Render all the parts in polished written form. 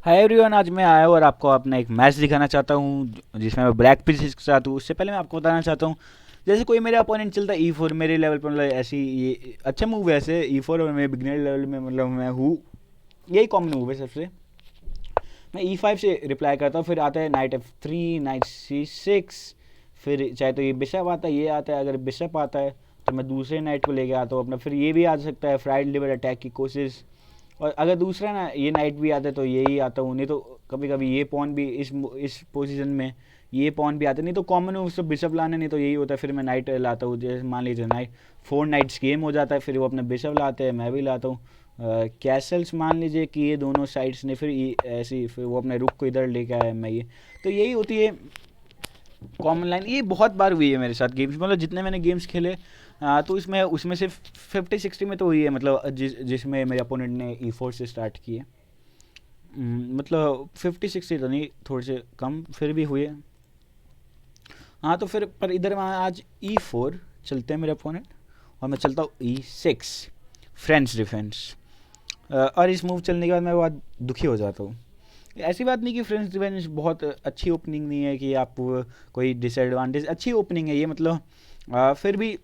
Hi everyone, आज मैं आया हूँ और आपको अपना एक मैच दिखाना चाहता हूँ जिसमें मैं ब्लैक पीसेस के साथ हूँ। उससे पहले मैं आपको बताना चाहता हूँ, जैसे कोई मेरा अपोनेंट चलता है E4 मेरे लेवल पर, मतलब ऐसी ये अच्छा मूव है ऐसे E4, और मैं बिगनर लेवल में मतलब मैं हूँ, यही कॉमन मूव है सबसे। मैं E5 से रिप्लाई करता हूँ, फिर आता है नाइट F3, नाइट C6, फिर चाहे तो ये बिशप आता है, ये आता है। अगर बिशप आता है तो मैं दूसरे नाइट को लेके आता हूँ अपना, फिर ये भी आ सकता है फ्राइड लिवर अटैक की कोशिश। और अगर दूसरा ना ये नाइट भी आता है तो यही आता हूँ, नहीं तो कभी कभी ये पॉन भी इस पोजीशन में ये पॉन भी आते, नहीं तो कॉमन है उससे बिशप लाना, नहीं तो यही होता है। फिर मैं नाइट लाता हूँ, जैसे मान लीजिए नाइट 4 नाइट्स गेम हो जाता है, फिर वो अपने बिशप लाते हैं, मैं भी लाता हूँ कैसल्स। मान लीजिए कि ये दोनों साइड्स ने फिर ऐसी, फिर वो अपने रुक को इधर लेके आया, मैं ये, तो यही होती है कॉमन लाइन। ये बहुत बार हुई है मेरे साथ गेम्स, मतलब जितने मैंने गेम्स खेले तो इसमें उसमें से 50-60 में तो हुई है, मतलब जिसमें मेरे अपोनेंट ने E4 से स्टार्ट किए। मतलब 50-60 तो नहीं, थोड़े से कम फिर भी हुए। हाँ तो फिर पर इधर वहाँ आज E4 चलते हैं मेरे अपोनेंट, और मैं चलता हूँ E6 फ्रेंच डिफेंस। और इस मूव चलने के बाद मैं बहुत दुखी हो जाता हूँ। ऐसी बात नहीं कि फ्रेंच डिफेंस बहुत अच्छी ओपनिंग नहीं है कि आप कोई डिसएडवांटेज, अच्छी ओपनिंग है ये, मतलब फिर भी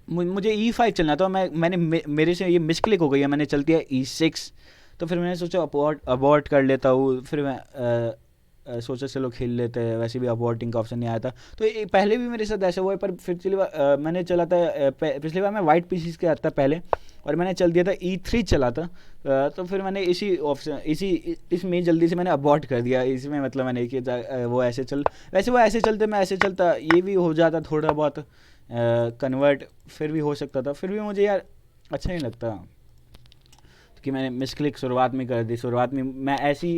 मुझे E5 चलना था। मेरे से ये मिसक्लिक हो गई है, मैंने चल दिया E6। तो फिर मैंने सोचा अबॉर्ट कर लेता हूँ, फिर मैं सोचा चलो खेल लेते हैं, वैसे भी अबॉर्टिंग का ऑप्शन नहीं आया था। तो ये पहले भी मेरे साथ ऐसा हुआ है, पर फिर पिछली बार मैंने चला था पिछली बार मैं वाइट पीसीस के आता पहले, और मैंने चल दिया था E3 चला था। तो फिर मैंने इसी ऑप्शन इसमें जल्दी से मैंने अबॉर्ट कर दिया इसमें, मतलब मैंने कि वो ऐसे चल, वैसे वो ऐसे चलते मैं ऐसे चलता, ये भी हो जाता थोड़ा बहुत कन्वर्ट, फिर भी हो सकता था। फिर भी मुझे यार अच्छा नहीं लगता कि मैंने मिसक्लिक शुरुआत में कर दी। शुरुआत में मैं ऐसी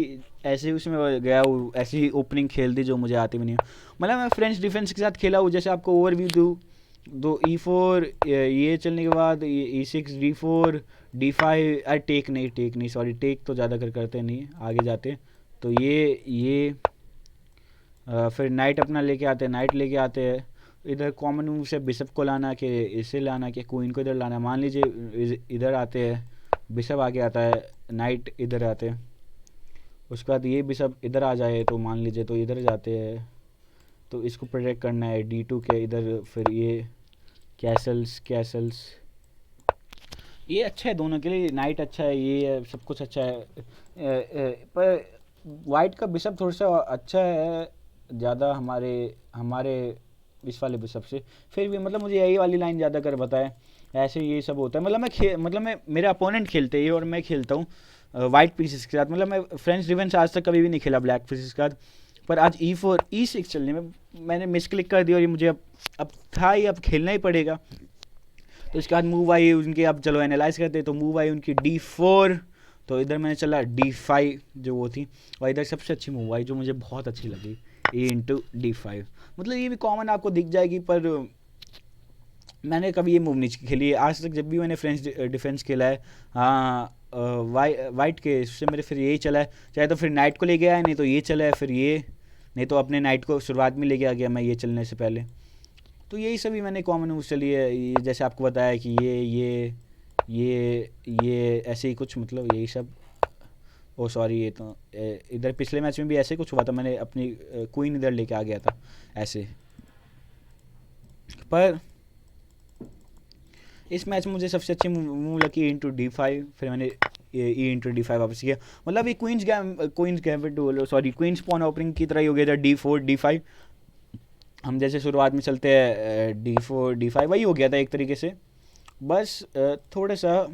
ऐसे उसमें गया हूँ, ऐसी ओपनिंग खेल दी जो मुझे आती भी नहीं। मतलब मैं फ्रेंच डिफेंस के साथ खेला हूँ, जैसे आपको ओवरव्यू दूँ, दो E4 ये चलने के बाद E6 D4 D5, अरे टेक नहीं सॉरी, टेक तो ज़्यादा करते नहीं, आगे जाते। तो ये फिर नाइट अपना लेके आते हैं, नाइट लेके आते हैं। इधर कॉमन मूव से बिशप को लाना कि इसे लाना कि क्वीन को इधर लाना, मान लीजिए इधर आते हैं, बिशप आगे आता है, नाइट इधर आते हैं। उसके बाद ये बिशप इधर आ जाए तो मान लीजिए तो इधर जाते हैं, तो इसको प्रोटेक्ट करना है D2 के इधर। फिर ये कैसल्स ये अच्छा है दोनों के लिए, नाइट अच्छा है, ये सब कुछ अच्छा है। पर वाइट का बिशप थोड़ा सा अच्छा है ज़्यादा हमारे हमारे इस वाले बिशप से। फिर भी मतलब मुझे यही वाली लाइन ज़्यादा कर बताए, ऐसे ये सब होता है। मतलब मैं मेरे अपोनेंट खेलते हैं और मैं खेलता हूँ वाइट पीसेस के साथ। मतलब मैं फ्रेंच डिफेंस आज तक कभी भी नहीं खेला ब्लैक पीसेस के साथ, पर आज E4 E6 चलने में मैंने मिस क्लिक कर दिया, और ये मुझे अब था ही, अब खेलना ही पड़ेगा। तो इसके बाद मूव आई उनकी, अब चलो एनालाइज करते, तो मूव आई उनकी D4, तो इधर मैंने चला D5 जो वो थी, और इधर सबसे अच्छी मूव आई जो मुझे बहुत अच्छी लगी, A × D5। मतलब ये भी कॉमन आपको दिख जाएगी, पर मैंने कभी ये मूव नहीं खेली आज तक, जब भी मैंने फ्रेंच डिफेंस खेला है। हाँ वाइट के इससे मेरे फिर यही चला है, चाहे तो फिर नाइट को ले गया है, नहीं तो ये चला है, फिर ये, नहीं तो अपने नाइट को शुरुआत में लेके आ गया मैं ये चलने से पहले। तो यही सभी मैंने कॉमन यूज़ चली है, जैसे आपको बताया कि ये ऐसे ही कुछ, मतलब यही सब। ओ सॉरी, ये तो इधर पिछले मैच में भी ऐसे कुछ हुआ था, मैंने अपनी क्वीन इधर लेके आ गया था ऐसे। पर इस मैच में मुझे सबसे अच्छी मूव लगी E × D5, फिर मैंने E × D5 वापस किया। मतलब ये queen's gambit, sorry queen's pawn opening की तरह ही हो गया था D4 D5। हम जैसे शुरुआत में चलते हैं D4 D5, वही हो गया था एक तरीके से। बस थोड़ा सा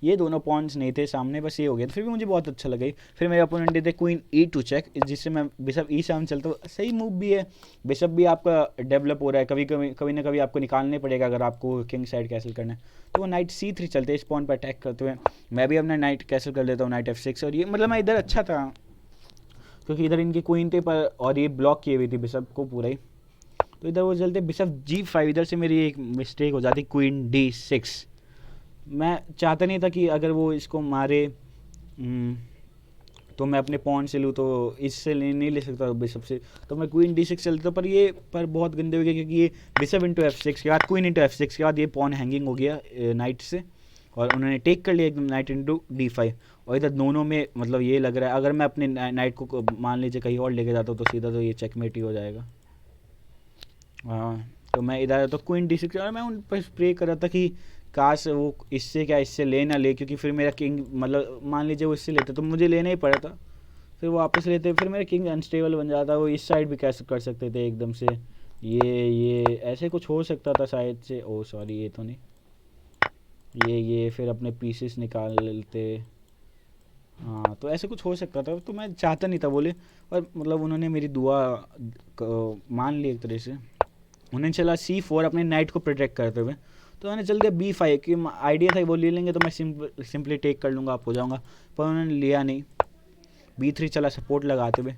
ये दोनों पॉइंट्स नहीं थे सामने, बस ये हो गया, फिर भी मुझे बहुत अच्छा लगा। फिर मेरे अपोनेंट देते क्वीन E2 चेक, जिससे मैं बिशप E7 चलता हूँ। सही मूव भी है, बिशप भी आपका डेवलप हो रहा है, कभी ना कभी आपको निकालने पड़ेगा अगर आपको किंग साइड कैसल करना है। तो वो नाइट C3 चलते हैं, इस पॉइंट पर अटैक करते हुए मैं भी अपना नाइट कैसल कर लेता हूँ, नाइट F6। और ये मतलब मैं इधर अच्छा था क्योंकि इधर इनकी क्वीन थे, पर और ये ब्लॉक किए हुई थी बिशप को पूरा ही। तो इधर वो चलते बिशप G5, इधर से मेरी एक मिस्टेक हो जाती, क्वीन D6। मैं चाहता नहीं था कि अगर वो इसको मारे तो मैं अपने पॉन से लूँ, तो इससे नहीं ले सकता बिशप से, तो मैं क्वीन D6 चलता। पर बहुत गंदे हो गए, क्योंकि ये बिशप × F6 के बाद क्वीन × F6 के बाद ये पॉन हैंगिंग हो गया नाइट से। और उन्होंने टेक कर लिया एकदम नाइट इंटू D5। और इधर दोनों में मतलब ये लग रहा है अगर मैं अपने नाइट को मान लीजिए कहीं और लेके जाता हूँ तो सीधा तो ये चेकमेट ही हो जाएगा। हाँ, तो मैं इधर तो क्वीन D6 और मैं उन पर प्रे कर रहा था कि काश वो इससे क्या इससे ले ना ले, क्योंकि फिर मेरा किंग मतलब मान लीजिए वो इससे लेते तो मुझे लेना ही पड़ा था, फिर वो वापस लेते फिर मेरा किंग अनस्टेबल बन जाता। वो इस साइड भी कैसे कर सकते थे एकदम से, ये ऐसे कुछ हो सकता था शायद से। ओ सॉरी, ये तो नहीं, ये फिर अपने पीसेस निकाल लेते। हाँ, तो ऐसे कुछ हो सकता था, तो मैं चाहता नहीं था बोले। और मतलब उन्होंने मेरी दुआ मान ली एक तरह से। उन्होंने चला C4 अपने नाइट को प्रोटेक्ट करते हुए, तो उन्होंने चल दिया B5 कि आइडिया था वो ले लेंगे तो मैं सिंपली टेक कर लूँगा, आप हो जाऊँगा, पर उन्होंने लिया नहीं। B3 चला सपोर्ट लगाते हुए,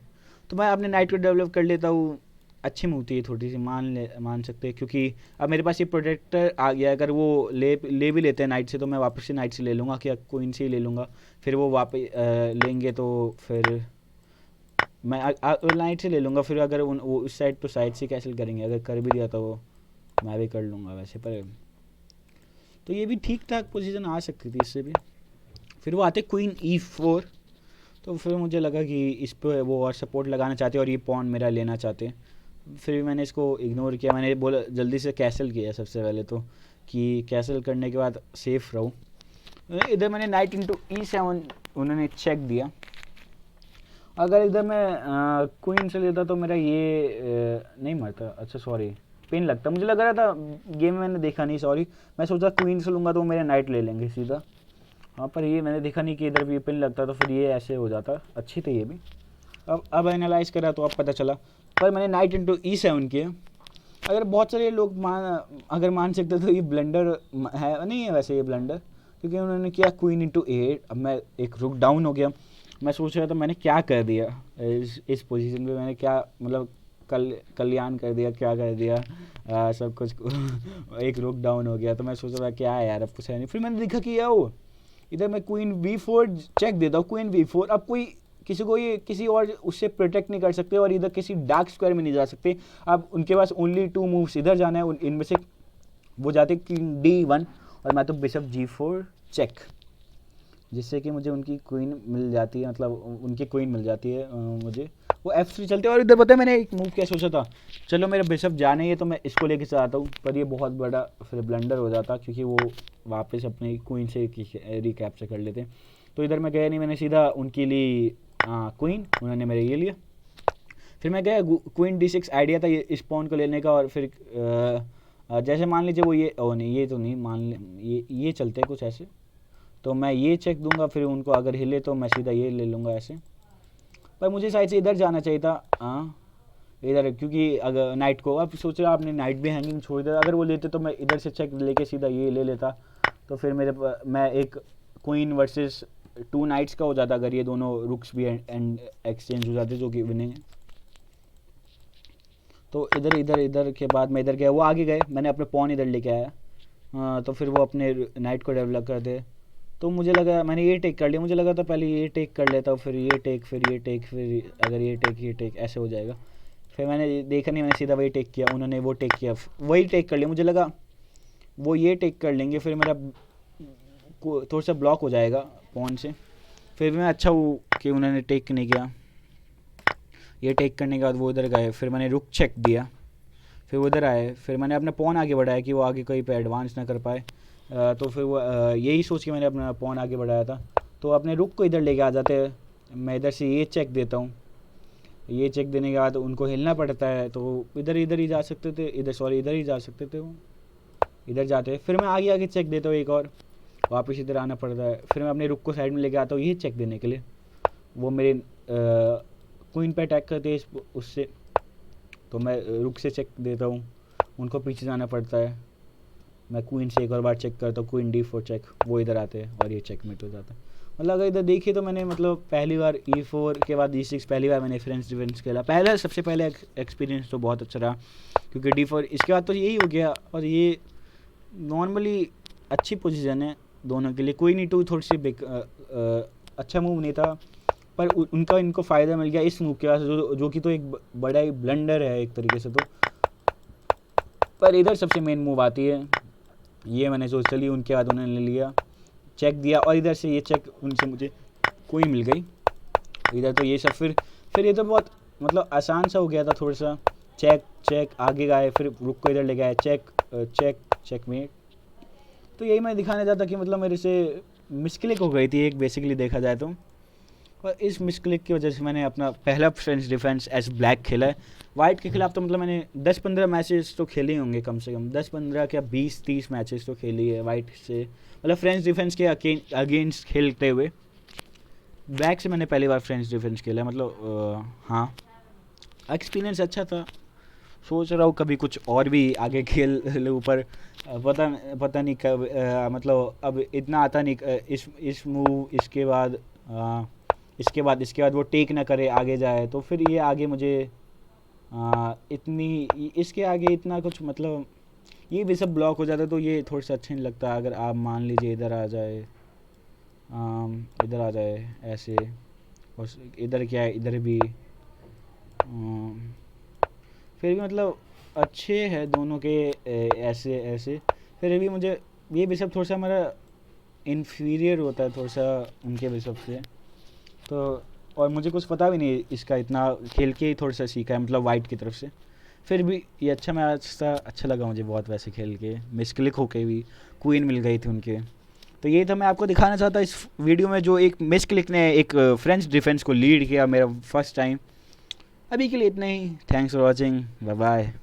तो मैं अपने नाइट को डेवलप कर लेता हूँ। अच्छी मूव थी थोड़ी सी, मान सकते हैं, क्योंकि अब मेरे पास ये प्रोटेक्टर आ गया। अगर वो ले भी लेते हैं नाइट से तो मैं वापस से नाइट से ले लूँगा, क्या क्वीन से ही ले लूँगा। फिर वो वापस लेंगे तो फिर मैं नाइट से ले लूँगा। फिर अगर वो उस साइड तो साइड से कैंसिल करेंगे, अगर कर भी दिया तो वो मैं भी कर लूँगा वैसे। पर तो ये भी ठीक ठाक पोजीशन आ सकती थी इससे भी। फिर वो आते क्वीन E4, तो फिर मुझे लगा कि इस पर वो और सपोर्ट लगाना चाहते और ये पॉन मेरा लेना चाहते। फिर मैंने इसको इग्नोर किया, मैंने बोला जल्दी से कैसल किया सबसे पहले तो, कि कैसल करने के बाद सेफ रहूँ। इधर मैंने नाइट इंटू E7 उन्होंने चेक दिया। अगर इधर मैं क्वीन से लेता तो मेरा ये नहीं मरता। अच्छा सॉरी, पिन लगता, मुझे लग रहा था गेम में मैंने देखा नहीं, सॉरी। मैं सोचा क्वीन से लूँगा तो वो मेरे नाइट ले लेंगे सीधा। हाँ, पर ये मैंने देखा नहीं कि इधर भी पिन लगता, तो फिर ये ऐसे हो जाता। अच्छी थी ये भी, अब एनालाइज करा तो अब पता चला। पर मैंने नाइट इंटू E7 किया। अगर बहुत सारे लोग अगर मान सकते तो ये ब्लंडर है, नहीं है वैसे ये ब्लंडर, क्योंकि उन्होंने किया क्वीन इंटू 8। अब मैं एक रुक डाउन हो गया। मैं सोच रहा था मैंने क्या कर दिया इस पोजीशन पे, मैंने क्या मतलब कल्याण कर दिया, क्या कर दिया, सब कुछ एक रुक डाउन हो गया। तो मैं सोच रहा था क्या है यार, अब कुछ है नहीं। फिर मैंने देखा कि यार इधर मैं क्वीन B4 चेक देता हूँ, क्वीन B4। अब कोई किसी को ये किसी और उससे प्रोटेक्ट नहीं कर सकते, और इधर किसी डार्क स्क्वायर में नहीं जा सकते। अब उनके पास ओनली 2 मूव्स इधर जाना है, इनमें से वो जाते किंग D1 और मैं तो बिशप G4 चेक, जिससे कि मुझे उनकी क्वीन मिल जाती है, मतलब उनकी क्वीन मिल जाती है मुझे। वो F3 चलते हैं। और इधर पता है मैंने एक मूव क्या सोचा था, चलो मेरा बिशप जाने है तो मैं इसको लेके चलाता हूँ, पर ये बहुत बड़ा फिर ब्लंडर हो जाता, क्योंकि वो वापस अपनी क्वीन से रिकैप्चर कर लेते। तो इधर मैं गया नहीं, मैंने सीधा उनके लिए क्वीन, उन्होंने मेरे ये लिया। फिर मैं गया क्वीन D6 आइडिया था ये इस पॉन को लेने का। और फिर जैसे मान लीजिए वो ये नहीं, ये तो नहीं, मान ये चलते हैं कुछ ऐसे, तो मैं ये चेक दूंगा। फिर उनको अगर हिले तो मैं सीधा ये ले लूँगा ऐसे। पर मुझे शायद से इधर जाना चाहिए था, इधर, क्योंकि अगर नाइट को, अब सोच रहा आपने नाइट भी हैंगिंग छोड़ दिया, अगर वो लेते तो मैं इधर से चेक लेके सीधा ये ले लेता, तो फिर मैं एक क्वीन वर्सेस 2 नाइट्स का हो जाता, अगर ये दोनों रुक्स भी एंड एक्सचेंज हो जाते, जो कि विनिंग है। तो इधर के बाद मैं इधर गया, वो आगे गए, मैंने अपने पॉन इधर लेके आया। तो फिर वो अपने नाइट को डेवलप कर दे, तो मुझे लगा मैंने ये टेक कर लिया। मुझे लगा था पहले ये टेक कर लेता हूँ, फिर ये टेक, फिर ये टेक, फिर अगर ये टेक ऐसे हो जाएगा। फिर मैंने देखा नहीं, मैंने सीधा वही टेक किया, उन्होंने वो टेक किया, वही टेक कर लिया। मुझे लगा वो ये टेक कर लेंगे, फिर मेरा थोड़ा सा ब्लॉक हो जाएगा पॉन से। फिर मैं अच्छा हूँ कि उन्होंने टेक नहीं किया। ये टेक करने के बाद वो उधर गए, फिर मैंने रुक चेक दिया, फिर वो उधर आए, फिर मैंने अपना पॉन आगे बढ़ाया कि वो आगे कहीं पे एडवांस ना कर पाए। तो फिर वो यही सोच के मैंने अपना पॉन आगे बढ़ाया था। तो अपने रुक को इधर लेके आ जाते हैं, मैं इधर से ये चेक देता हूँ। ये चेक देने के बाद उनको हिलना पड़ता है, तो इधर ही जा सकते थे, इधर ही जा सकते थे वो, इधर जाते। फिर मैं आगे चेक देता हूँ एक और, वापस इधर आना पड़ता है। फिर मैं अपने रुक को साइड में लेके आता हूँ ये चेक देने के लिए। वो मेरे क्वीन पे अटैक करते हैं उससे, तो मैं रुक से चेक देता हूँ, उनको पीछे जाना पड़ता है। मैं क्वीन से एक और बार चेक करता हूँ, क्वीन D4 चेक, वो इधर आते हैं और ये चेकमेट हो जाता है। मतलब अगर इधर देखिए तो मैंने मतलब पहली बार E4 के बाद E6 पहली बार मैंने फ्रेंच डिफेंस खेला। सबसे पहले एक्सपीरियंस तो बहुत अच्छा रहा, क्योंकि D4 इसके बाद तो यही हो गया। और ये नॉर्मली अच्छी पोजीशन है दोनों के लिए। क्वीन E2 थोड़ी सी अच्छा मूव नहीं था, पर इनको फ़ायदा मिल गया इस मूव के बाद, जो कि तो एक बड़ा ही ब्लंडर है एक तरीके से तो। पर इधर सबसे मेन मूव आती है, ये मैंने सोच चली, उनके बाद उन्होंने लिया चेक दिया और इधर से ये चेक उनसे मुझे क्वीन मिल गई। इधर तो ये सब फिर ये तो बहुत मतलब आसान सा हो गया था थोड़ा सा। चेक चेक आगे गए, फिर रुक को इधर ले गए, चेक चेक चेकमेट। तो यही मैं दिखाने चाहता कि मतलब मेरे से मिसक्लिक हो गई थी एक, बेसिकली देखा जाए तो। और इस मिसक्लिक की वजह से मैंने अपना पहला फ्रेंच डिफेंस एज ब्लैक खेला है। वाइट के खिलाफ तो मतलब मैंने 10-15 मैचेस तो खेले होंगे, कम से कम 10-15 क्या 20-30 मैचेस तो खेली है वाइट से, मतलब फ्रेंच डिफेंस के अगेंस्ट खेलते हुए। ब्लैक से मैंने पहली बार फ्रेंच डिफेंस खेला, मतलब हाँ एक्सपीरियंस अच्छा था। सोच रहा हूँ कभी कुछ और भी आगे खेल लूँ, पर पता नहीं कब, मतलब अब इतना आता नहीं, इस मूव इसके बाद वो टेक ना करे आगे जाए, तो फिर ये आगे मुझे इतनी इसके आगे इतना कुछ मतलब ये भी सब ब्लॉक हो जाता है, तो ये थोड़ा सा अच्छा नहीं लगता। अगर आप मान लीजिए इधर आ जाए ऐसे, और इधर क्या है, इधर भी फिर भी मतलब अच्छे हैं दोनों के ऐसे ऐसे, फिर भी मुझे ये भी सब थोड़ा सा हमारा इन्फीरियर होता है थोड़ा सा उनके बिशप से। तो और मुझे कुछ पता भी नहीं इसका, इतना खेल के ही थोड़ा सा सीखा है, मतलब वाइट की तरफ से। फिर भी ये अच्छा मैच था, अच्छा लगा मुझे बहुत वैसे खेल के, मिसक्लिक होके भी क्वीन मिल गई थी उनके। तो ये था मैं आपको दिखाना चाहता इस वीडियो में, जो एक मिसक्लिक ने एक फ्रेंच डिफेंस को लीड किया मेरा फर्स्ट टाइम। अभी के लिए इतना ही, thanks for watching, bye bye.